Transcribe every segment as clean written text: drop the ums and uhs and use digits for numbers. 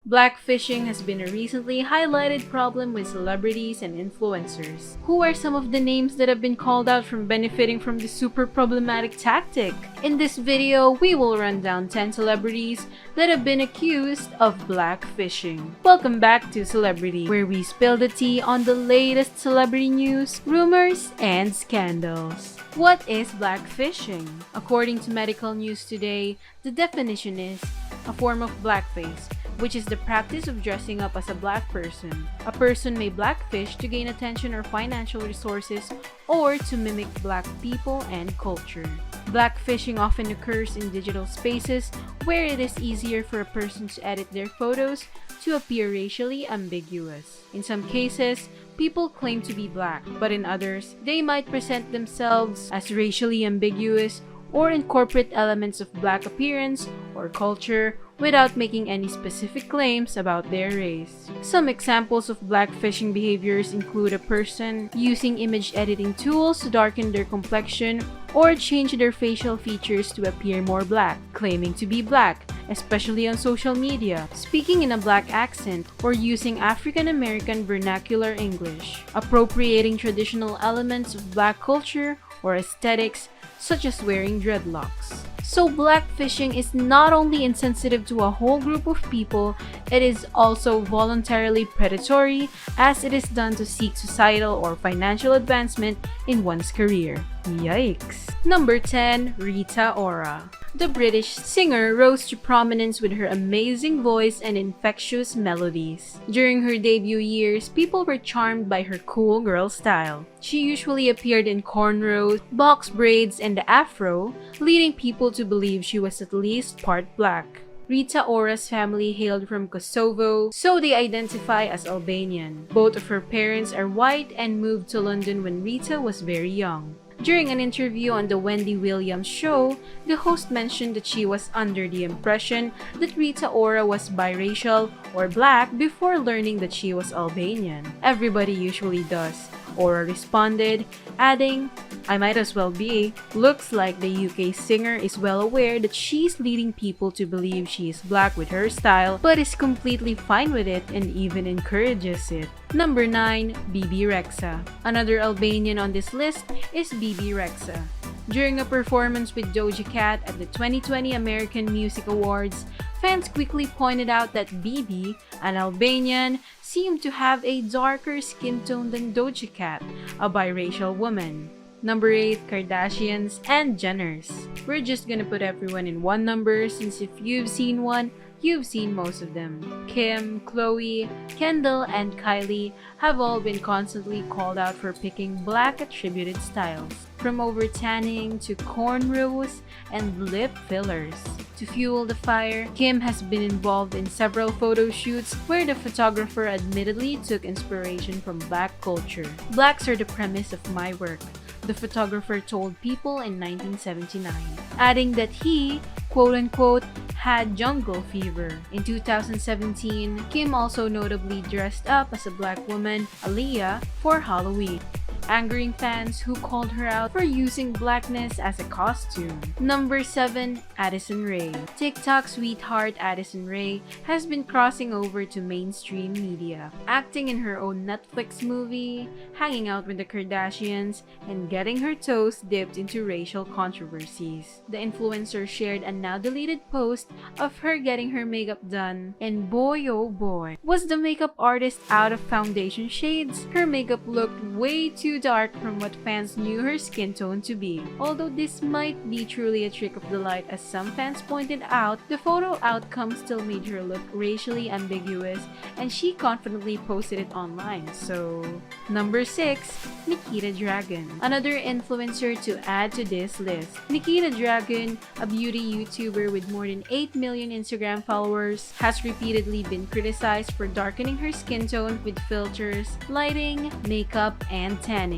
Blackfishing has been a recently highlighted problem with celebrities and influencers. Who are some of the names that have been called out from benefiting from this super problematic tactic? In this video, we will run down 10 celebrities that have been accused of blackfishing. Welcome back to CelebriTea, where we spill the tea on the latest celebrity news, rumors, and scandals. What is blackfishing? According to Medical News Today, the definition is a form of blackface, which is the practice of dressing up as a black person. A person may blackfish to gain attention or financial resources or to mimic black people and culture. Blackfishing often occurs in digital spaces where it is easier for a person to edit their photos to appear racially ambiguous. In some cases, people claim to be black, but in others, they might present themselves as racially ambiguous or incorporate elements of black appearance or culture without making any specific claims about their race. Some examples of blackfishing behaviors include a person using image editing tools to darken their complexion or change their facial features to appear more black, claiming to be black, especially on social media, speaking in a black accent, or using African American vernacular English, appropriating traditional elements of black culture or aesthetics, such as wearing dreadlocks. So blackfishing is not only insensitive to a whole group of people, it is also voluntarily predatory as it is done to seek societal or financial advancement in one's career. Yikes! Number 10. Rita Ora. The British singer rose to prominence with her amazing voice and infectious melodies. During her debut years, people were charmed by her cool girl style. She usually appeared in cornrows, box braids, and the afro, leading people to believe she was at least part black. Rita Ora's family hailed from Kosovo, so they identify as Albanian. Both of her parents are white and moved to London when Rita was very young. During an interview on the Wendy Williams show, the host mentioned that she was under the impression that Rita Ora was biracial or black before learning that she was Albanian. Everybody usually does, Ora responded, adding, "I might as well be. Looks like the UK singer is well aware that she's leading people to believe she is black with her style, but is completely fine with it and even encourages it." Number 9. Bebe Rexha. Another Albanian on this list is Bebe Rexha. During a performance with Doja Cat at the 2020 American Music Awards, fans quickly pointed out that Bebe, an Albanian, seemed to have a darker skin tone than Doja Cat, a biracial woman. Number 8. Kardashians and Jenners. We're just gonna put everyone in one number since if you've seen one, you've seen most of them. Kim, Khloe, Kendall, and Kylie have all been constantly called out for picking black attributed styles, from over-tanning to cornrows and lip fillers. To fuel the fire, Kim has been involved in several photo shoots where the photographer admittedly took inspiration from black culture. "Blacks are the premise of my work," the photographer told People in 1979, adding that he, quote-unquote, had jungle fever. In 2017, Kim also notably dressed up as a black woman, Aaliyah, for Halloween, angering fans who called her out for using blackness as a costume. Number 7. Addison Rae. TikTok sweetheart Addison Rae has been crossing over to mainstream media, acting in her own Netflix movie, hanging out with the Kardashians, and getting her toes dipped into racial controversies. The influencer shared a now-deleted post of her getting her makeup done, and boy oh boy, was the makeup artist out of foundation shades? Her makeup looked way too dark from what fans knew her skin tone to be. Although this might be truly a trick of the light, as some fans pointed out, the photo outcome still made her look racially ambiguous, and she confidently posted it online, so... Number 6. Nikita Dragun. Another influencer to add to this list. Nikita Dragun, a beauty YouTuber with more than 8 million Instagram followers, has repeatedly been criticized for darkening her skin tone with filters, lighting, makeup, and tanning.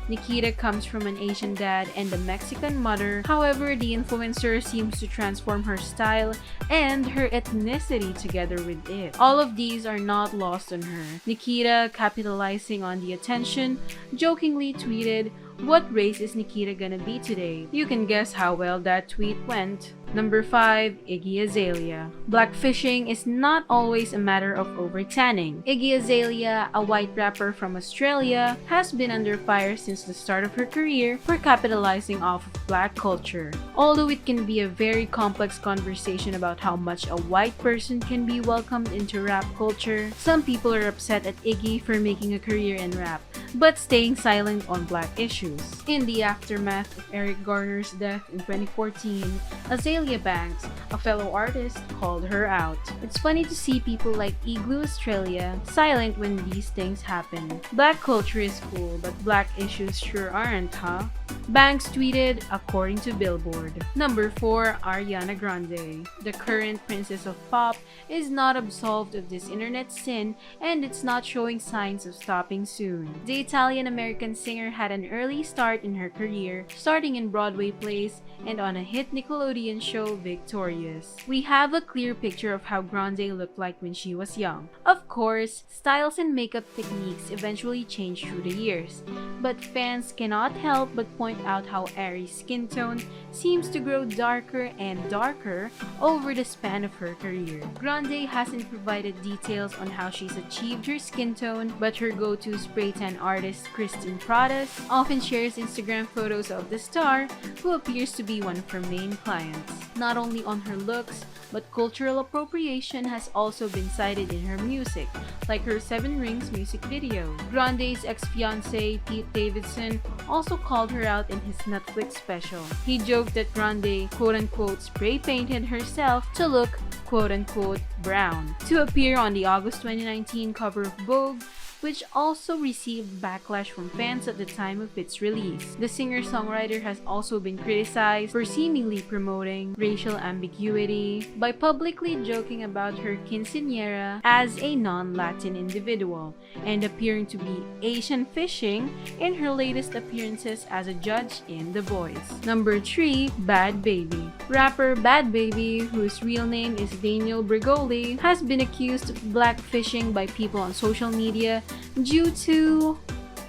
Nikita comes from an Asian dad and a Mexican mother. However, the influencer seems to transform her style and her ethnicity together with it. All of these are not lost on her. Nikita, capitalizing on the attention, jokingly tweeted, "What race is Nikita gonna be today?" You can guess how well that tweet went. Number 5. Iggy Azalea. Blackfishing is not always a matter of over-tanning. Iggy Azalea, a white rapper from Australia, has been under fire since the start of her career for capitalizing off of black culture. Although it can be a very complex conversation about how much a white person can be welcomed into rap culture, some people are upset at Iggy for making a career in rap, but staying silent on black issues. In the aftermath of Eric Garner's death in 2014, Azalea Banks, a fellow artist, called her out. It's funny to see people like Igloo Australia silent when these things happen. Black culture is cool, but black issues sure aren't, huh? Banks tweeted, according to Billboard. Number 4. Ariana Grande. The current princess of pop is not absolved of this internet sin, and it's not showing signs of stopping soon. The Italian-American singer had an early start in her career, starting in Broadway plays and on a hit Nickelodeon show, Victorious. We have a clear picture of how Grande looked like when she was young. Of course, styles and makeup techniques eventually changed through the years, but fans cannot help but point out how Ari's skin tone seems to grow darker and darker over the span of her career. Grande hasn't provided details on how she's achieved her skin tone, but her go-to spray tan artist, Christine Pradas, often shares Instagram photos of the star, who appears to be one of her main clients. Not only on her looks, but cultural appropriation has also been cited in her music, like her Seven Rings music video. Grande's ex-fiancé, Pete Davidson, also called her out in his Netflix special. He joked that Grande quote-unquote spray painted herself to look quote-unquote brown to appear on the August 2019 cover of Vogue, which also received backlash from fans at the time of its release. The singer-songwriter has also been criticized for seemingly promoting racial ambiguity by publicly joking about her quinceañera as a non-Latin individual and appearing to be Asian fishing in her latest appearances as a judge in The Voice. Number 3. Bad Baby. Rapper Bad Baby, whose real name is Daniel Bregoli, has been accused of blackfishing by people on social media due to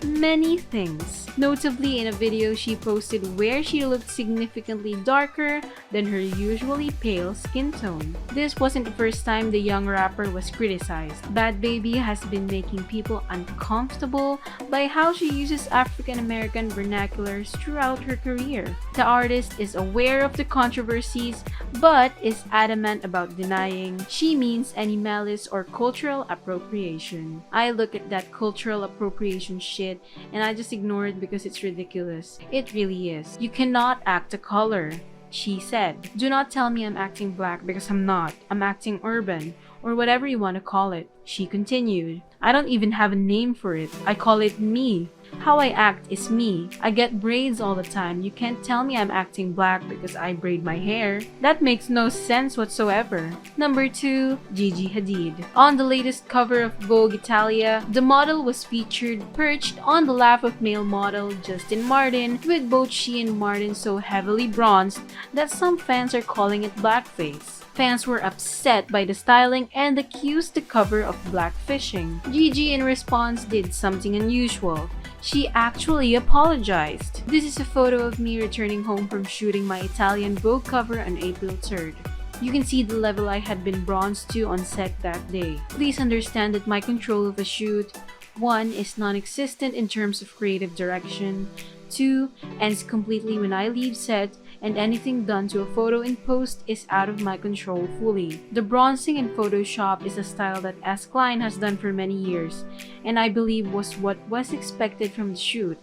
many things. Notably, in a video she posted where she looked significantly darker than her usually pale skin tone. This wasn't the first time the young rapper was criticized. Bad Baby has been making people uncomfortable by how she uses African-American vernaculars throughout her career. The artist is aware of the controversies, but is adamant about denying she means any malice or cultural appropriation. I look at that cultural appropriation shit and I just ignore it because it's ridiculous. It really is. You cannot act a color, she said. Do not tell me I'm acting black because I'm not. I'm acting urban, or whatever you want to call it, she continued. I don't even have a name for it. I call it me. How I act is me. I get braids all the time. You can't tell me I'm acting black because I braid my hair. That makes no sense whatsoever. Number 2. Gigi Hadid. On the latest cover of Vogue Italia, the model was featured perched on the lap of male model Justin Martin, with both she and Martin so heavily bronzed that some fans are calling it blackface. Fans were upset by the styling and accused the cover of blackfishing. Gigi, in response, did something unusual. She actually apologized. This is a photo of me returning home from shooting my Italian Vogue cover on April 3rd. You can see the level I had been bronzed to on set that day. Please understand that my control of a shoot, 1, is non-existent in terms of creative direction, 2, ends completely when I leave set, and anything done to a photo in post is out of my control fully. The bronzing in Photoshop is a style that S. Klein has done for many years, and I believe was what was expected from the shoot.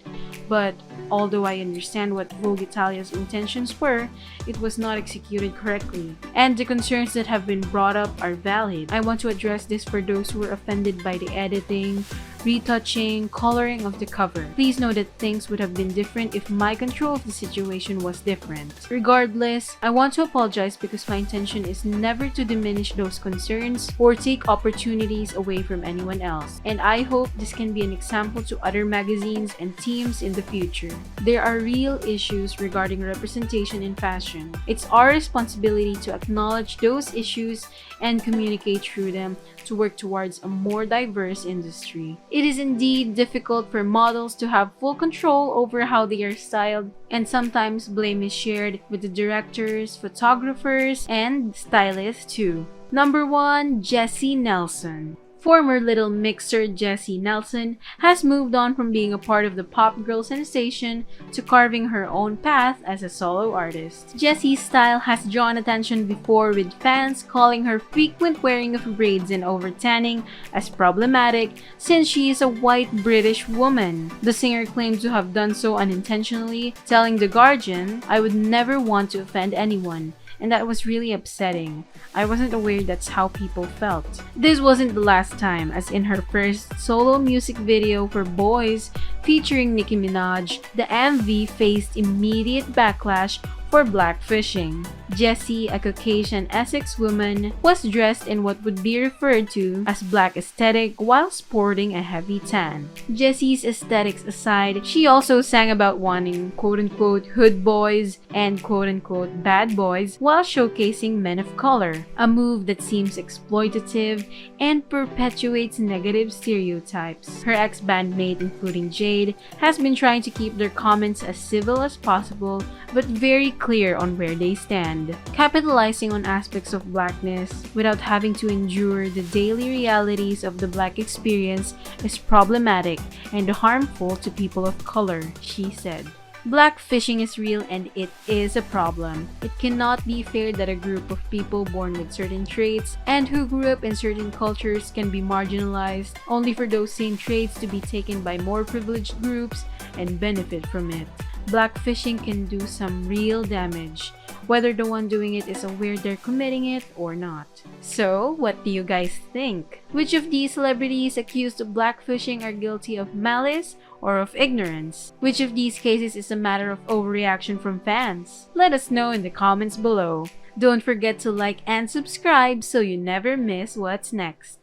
But although I understand what Vogue Italia's intentions were, it was not executed correctly, and the concerns that have been brought up are valid. I want to address this for those who were offended by the editing, retouching, coloring of the cover. Please know that things would have been different if my control of the situation was different. Regardless, I want to apologize because my intention is never to diminish those concerns or take opportunities away from anyone else, and I hope this can be an example to other magazines and teams in the future. There are real issues regarding representation in fashion. It's our responsibility to acknowledge those issues and communicate through them to work towards a more diverse industry. It is indeed difficult for models to have full control over how they are styled, and sometimes blame is shared with the directors, photographers, and stylists too. Number 1. Jessie Nelson. Former Little Mixer Jessie Nelson has moved on from being a part of the pop girl sensation to carving her own path as a solo artist. Jessie's style has drawn attention before, with fans calling her frequent wearing of braids and over-tanning as problematic since she is a white British woman. The singer claimed to have done so unintentionally, telling The Guardian, "I would never want to offend anyone, and that was really upsetting. I wasn't aware that's how people felt." This wasn't the last time, as in her first solo music video for Boys featuring Nicki Minaj, the MV faced immediate backlash for Blackfishing. Jessie, a Caucasian Essex woman, was dressed in what would be referred to as black aesthetic while sporting a heavy tan. Jessie's aesthetics aside, she also sang about wanting quote-unquote hood boys and quote-unquote bad boys while showcasing men of color, a move that seems exploitative and perpetuates negative stereotypes. Her ex-bandmate, including Jade, has been trying to keep their comments as civil as possible but very clear on where they stand. Capitalizing on aspects of blackness without having to endure the daily realities of the black experience is problematic and harmful to people of color, she said. Blackfishing is real and it is a problem. It cannot be fair that a group of people born with certain traits and who grew up in certain cultures can be marginalized, only for those same traits to be taken by more privileged groups and benefit from it. Blackfishing can do some real damage, whether the one doing it is aware they're committing it or not. So, what do you guys think? Which of these celebrities accused of blackfishing are guilty of malice or of ignorance? Which of these cases is a matter of overreaction from fans? Let us know in the comments below. Don't forget to like and subscribe so you never miss what's next.